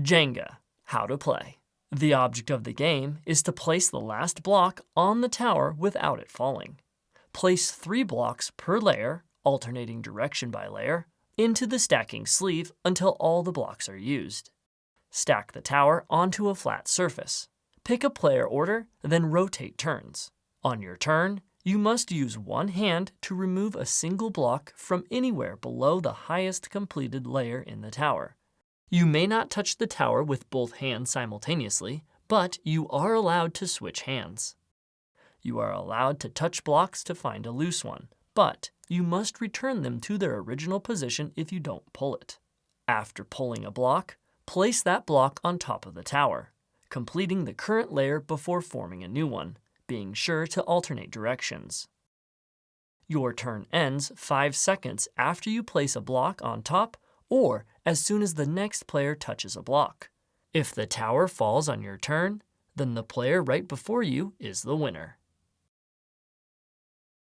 Jenga. How to play. The object of the game is to place the last block on the tower without it falling. Place 3 blocks per layer, alternating direction by layer, into the stacking sleeve until all the blocks are used. Stack the tower onto a flat surface. Pick a player order, then rotate turns. On your turn, you must use one hand to remove a single block from anywhere below the highest completed layer in the tower. You may not touch the tower with both hands simultaneously, but you are allowed to switch hands. You are allowed to touch blocks to find a loose one, but you must return them to their original position if you don't pull it. After pulling a block, place that block on top of the tower, completing the current layer before forming a new one, being sure to alternate directions. Your turn ends 5 seconds after you place a block on top or as soon as the next player touches a block. If the tower falls on your turn, then the player right before you is the winner.